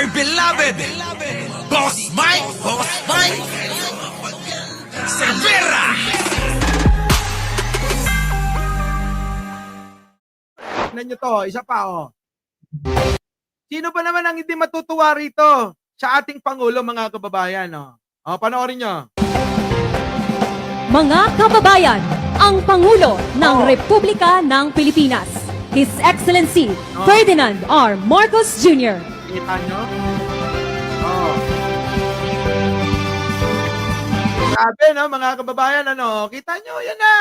dear beloved, Boss Mike Cervera. Tignan nyo to, isa pa Sino ba naman ang hindi matutuwa rito sa ating Pangulo, mga kababayan? Panoorin nyo. Mga kababayan, ang Pangulo ng Republika ng Pilipinas, His Excellency Ferdinand R. Marcos Jr. Kita nyo? Grabe, no, mga kababayan, kita nyo, yan na,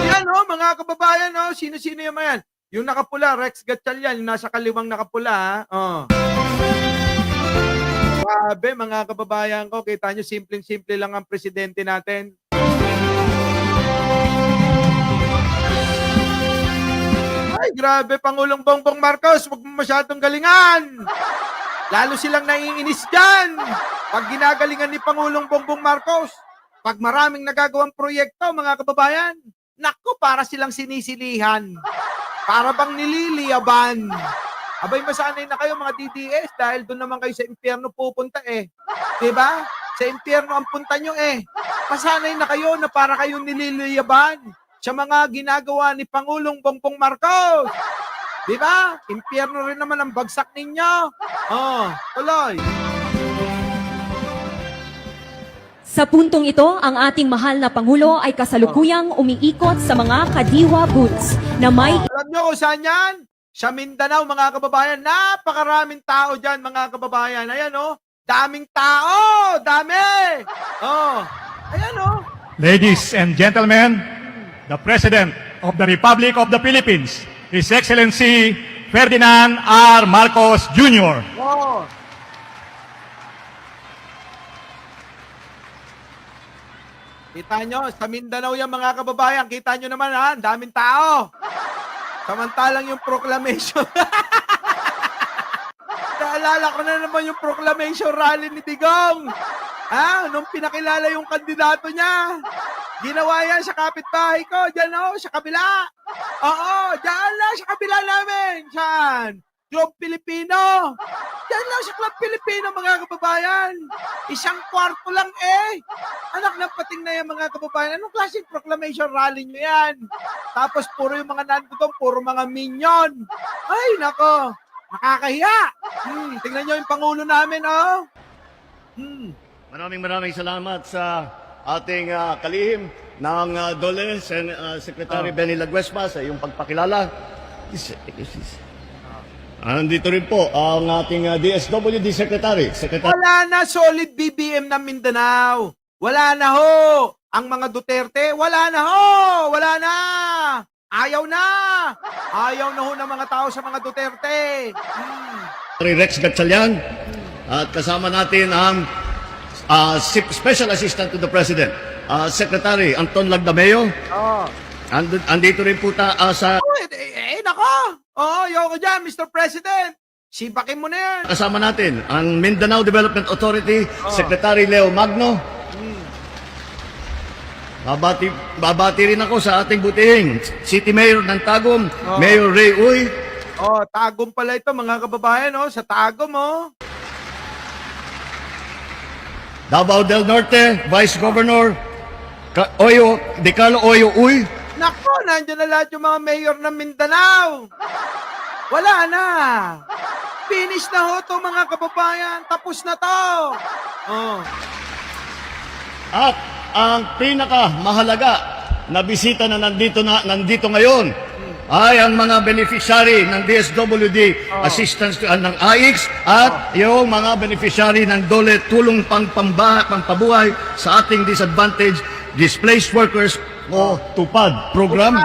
Yan, mga kababayan, sino-sino yung mga yan? Yung nakapula, Rex Gatchalian, yung nasa kaliwang nakapula, Grabe, mga kababayan ko, kita nyo, simpleng-simple lang ang presidente natin. Ay, grabe, Pangulong Bongbong Marcos, huwag mo masyadong galingan. Lalo silang naiinis dyan. Pag ginagalingan ni Pangulong Bongbong Marcos, pag maraming nagagawang proyekto, mga kababayan, naku, para silang sinisilihan. Para bang nililiyaban. Abay, masanay na kayo mga DDS dahil doon naman kayo sa impyerno pupunta Diba? Sa impyerno ang punta nyo Masanay na kayo na para kayong nililiyaban sa mga ginagawa ni Pangulong Bongbong Marcos. Diba? Impyerno rin naman ang bagsak ninyo. Tuloy. Sa puntong ito, ang ating mahal na Pangulo ay kasalukuyang umiikot sa mga kadiwa booths na may... Alam nyo kung saan yan? Sa Mindanao, mga kababayan. Napakaraming tao dyan, mga kababayan. Ayan, daming tao! Dami! Ayan, Ladies and gentlemen, the President of the Republic of the Philippines, His Excellency Ferdinand R. Marcos Jr. Kita nyo, sa Mindanao yan, mga kababayan. Kita nyo naman, daming tao. Samantalang yung proclamation. Naalala ko na naman yung proclamation rally ni Digong. Nung pinakilala yung kandidato niya. Ginawa yan sa kapitbahay ko. Diyan sa kabila. Diyan lang sa kabila namin. Saan? Club Pilipino. Diyan lang sa Club Pilipino, mga kababayan. Isang kwarto lang Anak ng pating na yan, mga kababayan. Anong klaseng proclamation rally nyo yan? Tapos puro yung mga nandoon, puro mga minion. Ay, nako. Nakakahiya. Tingnan nyo yung Pangulo namin, Maraming salamat sa ating kalihim ng DOLE, Secretary Benny Laguesma, sa iyong pagpakilala. Nandito rin po ang ating DSWD Secretary. Wala na solid BBM ng Mindanao. Wala na Ang mga Duterte, wala na Wala na. Ayaw na. Ayaw na ng mga tao sa mga Duterte. Rex Gatchalian. At kasama natin ang Special Assistant to the President, Secretary Anton Lagdameo. Andito rin po sa... Nako. Yoko dyan, Mr. President. Sipakin mo na yan. Kasama natin ang Mindanao Development Authority, Secretary Leo Magno. Babati rin ako sa ating butihing City Mayor ng Tagum, Mayor Ray Uy. Tagum pala ito, mga kababayan, sa Tagum, Davao del Norte, Vice Governor De Carlo Oyo Uy. Nako, nandiyan na lahat yung mga mayor ng Mindanao. Wala na. Finish na to, mga kababayan. Tapos na to. At ang pinakamahalaga na bisita na nandito ngayon ay ang mga beneficiary ng DSWD assistance ng AIX at yung mga beneficiary ng DOLE tulong pampabuhay sa ating disadvantaged displaced workers o TUPAD program.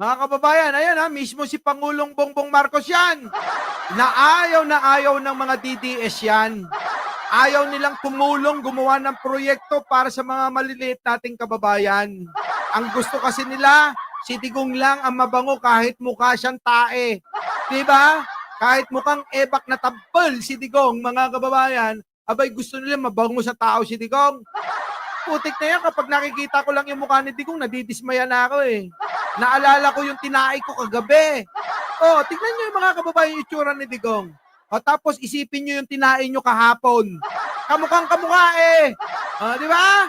Mga kababayan, ayan mismo si Pangulong Bongbong Marcos yan. Na ayaw ng mga DDS yan. Ayaw nilang tumulong gumawa ng proyekto para sa mga maliliit nating kababayan. Ang gusto kasi nila, si Digong lang ang mabango kahit mukha siyang tae. Diba? Kahit mukhang ebak na tampol si Digong, mga kababayan, abay gusto nila mabango sa tao si Digong. Putik na yan, kapag nakikita ko lang yung mukha ni Digong, nadidismaya na ako Naalala ko yung tinaay ko kagabi. Oh, tignan nyo yung mga kababayan yung itsura ni Digong. O tapos isipin nyo yung tinain nyo kahapon. Kamukhang kamukha eh. O, di ba?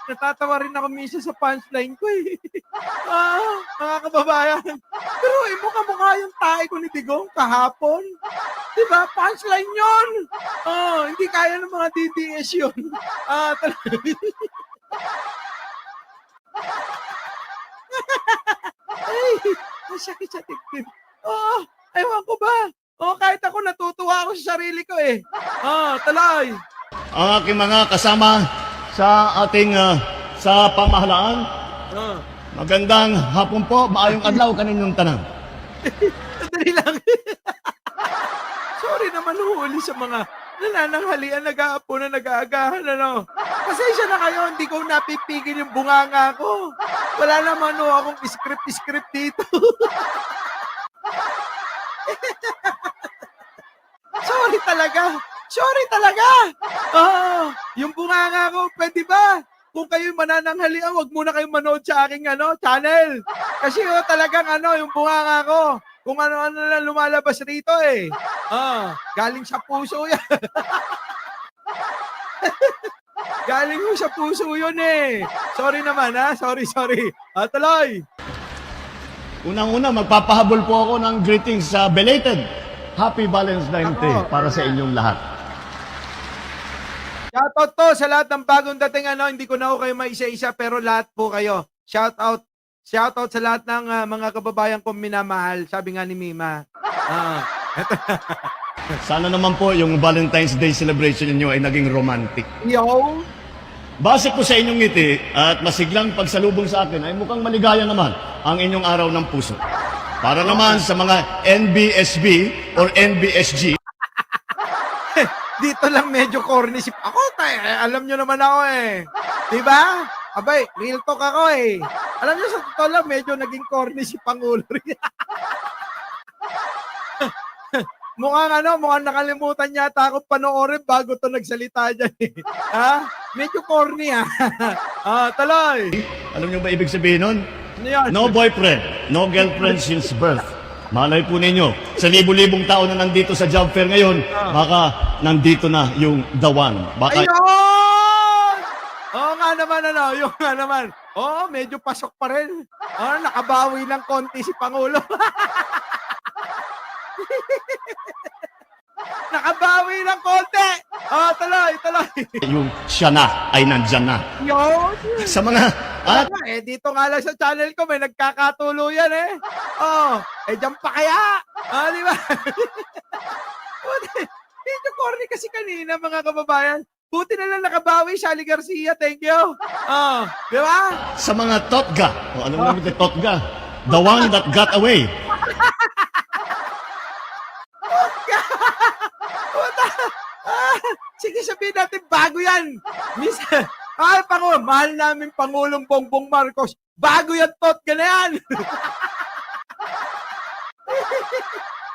Natatawa rin ako minsan sa punchline ko eh. Mga kababayan. Pero mukha-mukha yung tae ko ni Digong kahapon. Diba? Punchline yun. Hindi kaya ng mga DDS yun. Ay, masakit sa dibdib. Ewan ko ba? Kahit ako natutuwa ako sa sarili ko eh. Tuloy. Ang aking mga kasama sa ating sa pamahalaan, magandang hapon po, maayong adlaw kaninyong tanan. Sandali lang. Sorry naman huli sa mga nanananghalian, nag-aapo na nag-aagahan, ano. Pasensya na kayo, hindi ko napipigil yung bunganga ko. Wala naman akong script dito. Sorry talaga. Yung bunganga ko, pwede ba? Kung kayo'y manananghalian, wag muna kayong manood sa aking channel. Kasi talagang yung bunganga ko, kung ano-ano na lumalabas rito eh. Galing sa puso yan. Galing mo sa puso yun eh. Sorry naman sorry. Tuloy. Unang-una, magpapahabol po ako ng greetings sa belated Happy Valentine's Day para sa inyong lahat. Shoutout to sa lahat ng bagong dating hindi ko na kayo maisa-isa pero lahat po kayo. Shoutout sa lahat ng mga kababayan kong minamahal. Sabi nga ni Mima. Sana naman po yung Valentine's Day celebration niyo ay naging romantic. Yo! Base po sa inyong ngiti at masiglang pagsalubong sa akin ay mukhang maligaya naman ang inyong araw ng puso. Para naman sa mga NBSB or NBSG, Dito lang medyo corny si ako. Alam nyo naman ako eh. Diba? Abay, real talk ako eh. Alam nyo, sa totoo lang, medyo naging corny si Pangulo rin. mukhang nakalimutan yata ako panoorin bago to nagsalita dyan eh. Medyo corny tuloy. alam niyo ba ibig sabihin nun? Ano yun? No boyfriend, no girlfriend since birth. Malay po ninyo, sa libu-libong tao na nandito sa job fair ngayon, baka nandito na yung the one. Baka Ayun! Yung nga naman. Medyo pasok pa rin. Nakabawi ng konti si Pangulo. Nakabawi ng konti. Tuloy. yung siya na ay nandyan na. Yun. Sa mga, at Dito nga lang sa channel ko may nagkakatuluyan eh. Diyan pa kaya? Di ba? Medyo corny kasi kanina mga kababayan. Buti na lang nakabawi, Sally Garcia. Thank you. Di ba? sa mga totga, o ano naman yung totga? The one that got away. Sige, sabihin natin, bago yan. Miss, Pangulo, mahal namin Pangulong Bongbong Marcos. Bago yan, totga na yan.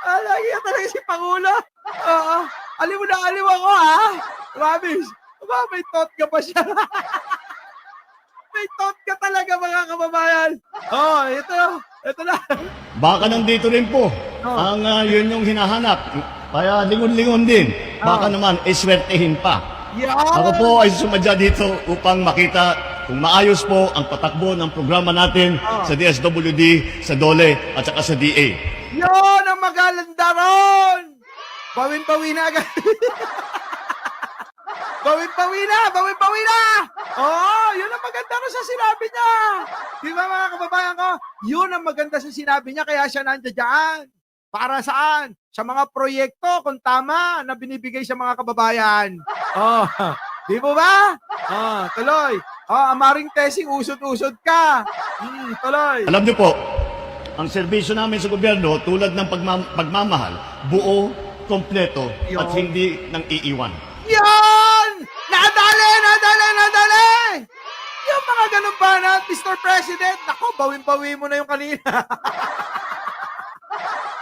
Lagi yan talaga si Pangulo. Aliw na aliw ako, Promise. May totga pa siya. May totga talaga, mga kababayan. Ito na. Baka nandito rin po ang yun yung hinahanap. Kaya lingon-lingon din. Baka naman iswertehin pa. Yan. Ako po ay sumadya dito upang makita kung maayos po ang patakbo ng programa natin sa DSWD, sa DOLE at saka sa DA. Yun ang magalanda ron! Bawin-bawi na agad. Bawin-bawi na! Yun ang maganda ron sa sinabi niya. Di ba mga kababayan ko? Yun ang maganda sa sinabi niya kaya siya nandiyan dyan. Para saan? Sa mga proyekto, kung tama, na binibigay sa mga kababayan. Di mo ba? Tuloy. Amaring Tesing, usod-usod ka. Tuloy. Alam niyo po, ang serbisyo namin sa gobyerno tulad ng pagmamahal, buo, kompleto at hindi nang iiwan. Yan! Nadali! Yung mga ganun ba na, Mr. President? Nako, bawin-bawi mo na yung kanina.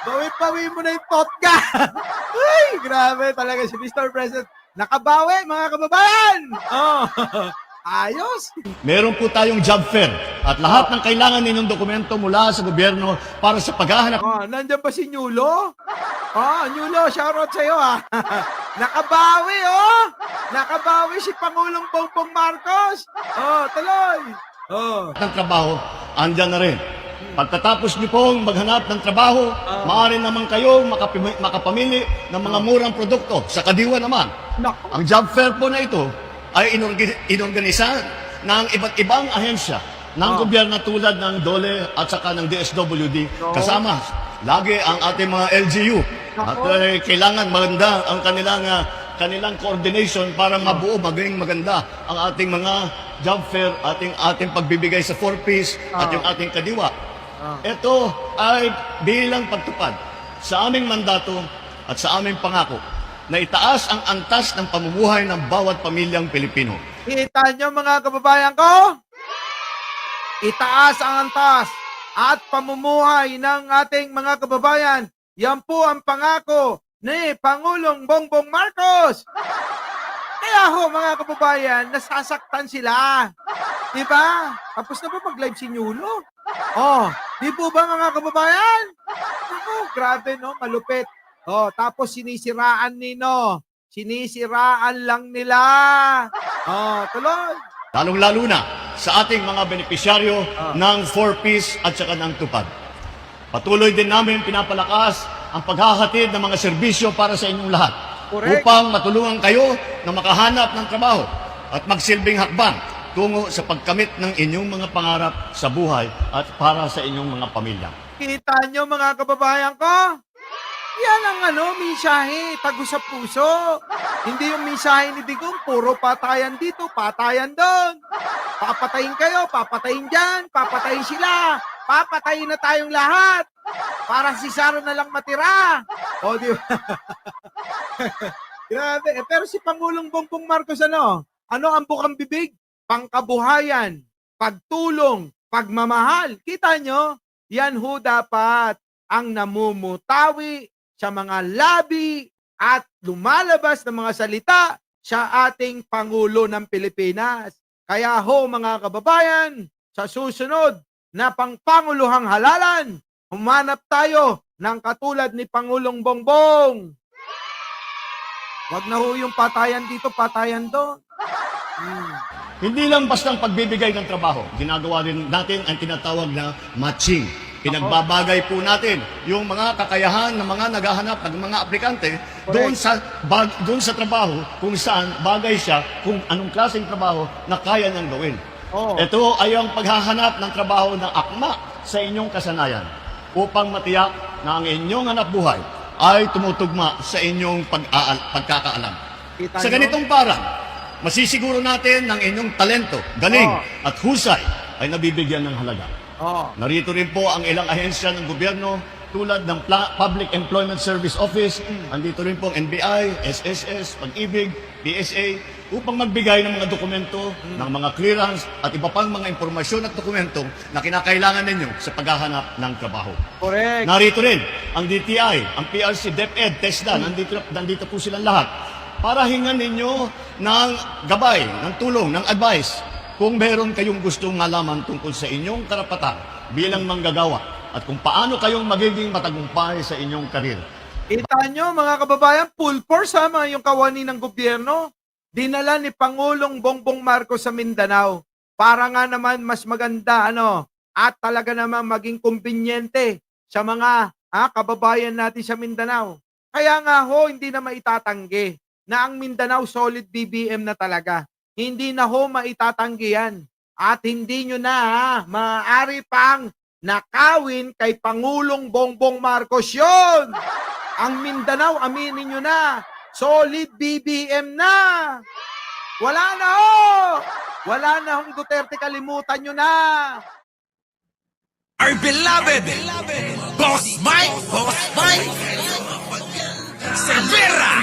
Bawin-bawi mo na yung totga. Ay, grabe talaga si Mr. President. Nakabawi, mga kababayan! Ayos. Meron po tayong job fair at lahat ng kailangan ninyong dokumento mula sa gobyerno para sa paghahanap Nandiyan ba si Nyulo? Nyulo, shoutout sa'yo Nakabawi, Nakabawi si Pangulong Bongbong Marcos. Tuloy. ng trabaho, andyan na rin. Pagkatapos niyo pong maghanap ng trabaho, maaari naman kayong makapamili ng mga murang produkto. Sa Kadiwa naman, Nako. ang job fair po na ito ay inorganisahan ng iba't ibang ahensya ng gobyerno tulad ng DOLE at saka ng DSWD. Kasama lagi ang ating mga LGU. At kailangan maganda ang kanilang coordination para mabuo, maging maganda ang ating mga job fair, ating pagbibigay sa 4Ps at yung ating Kadiwa. Ito ay bilang pagtupad sa aming mandato at sa aming pangako na itaas ang antas ng pamumuhay ng bawat pamilyang Pilipino. Kita nyo mga kababayan ko? Itaas ang antas at pamumuhay ng ating mga kababayan. Yan po ang pangako ni Pangulong Bongbong Marcos. Kaya ho mga kababayan, nasasaktan sila. Diba? Tapos na ba mag-live si Nyulo? Di po ba mga kababayan? Ako, grabe no, malupit. Tapos sinisiraan sinisiraan lang nila. Tuloy. Lalong-lalo na sa ating mga benepisyaryo ng 4Ps at saka ng tupad. Patuloy din namin pinapalakas ang paghahatid ng mga serbisyo para sa inyong lahat. Correct. Upang matulungan kayo na makahanap ng trabaho at magsilbing hakbang tungo sa pagkamit ng inyong mga pangarap sa buhay at para sa inyong mga pamilya. Kita nyo mga kababayan ko? Yan ang mensahe, tagos sa puso. Hindi yung mensahe ni Digong, puro patayan dito, patayan doon. Papatayin kayo, papatayin dyan, papatayin sila. Papatayin na tayong lahat. Para si Saro na lang matira. Di ba? Grabe. Pero si Pangulong Bongbong Marcos ano ang bukang bibig? Pangkabuhayan, pagtulong, pagmamahal. Kita nyo? Yan ho dapat ang namumutawi sa mga labi at lumalabas ng mga salita sa ating Pangulo ng Pilipinas. Kaya ho mga kababayan, sa susunod na pangpanguluhang halalan, humanap tayo ng katulad ni Pangulong Bongbong. Wag na ho yung patayan dito, patayan doon. Hindi lang bastang pagbibigay ng trabaho, ginagawa rin natin ang tinatawag na matching. Pinagbabagay po natin yung mga kakayahan ng mga naghahanap ng mga aplikante doon sa trabaho kung saan bagay siya, kung anong klaseng trabaho na kaya niyang gawin. Ito ay ang paghahanap ng trabaho na akma sa inyong kasanayan upang matiyak na ang inyong hanap buhay ay tumutugma sa inyong pagkakaalam. Sa ganitong parang, masisiguro natin ng inyong talento, galing at husay ay nabibigyan ng halaga. Narito rin po ang ilang ahensya ng gobyerno tulad ng Public Employment Service Office, andito rin po ang NBI, SSS, Pag-ibig, PSA, upang magbigay ng mga dokumento, ng mga clearance at iba pang mga impormasyon at dokumento na kinakailangan ninyo sa paghahanap ng trabaho. Correct. Narito rin ang DTI, ang PRC, DepEd, TESDA, nandito po silang lahat para hingan ninyo ng gabay, ng tulong, ng advice kung meron kayong gustong malaman tungkol sa inyong karapatan bilang manggagawa at kung paano kayong magiging matagumpay sa inyong karir. Kita nyo mga kababayan, full force mga yung kawani ng gobyerno. Dinala ni Pangulong Bongbong Marcos sa Mindanao para nga naman mas maganda at talaga naman maging kumbinyente sa mga kababayan natin sa Mindanao. Kaya nga hindi na maitatanggi na ang Mindanao solid BBM na talaga. Hindi na maitatanggi yan. At hindi nyo na maaari pang nakawin kay Pangulong Bongbong Marcos yun. Ang Mindanao, aminin nyo na, solid BBM na. Wala na Wala na Duterte, kalimutan nyo na. Our beloved Boss Mike Cervera.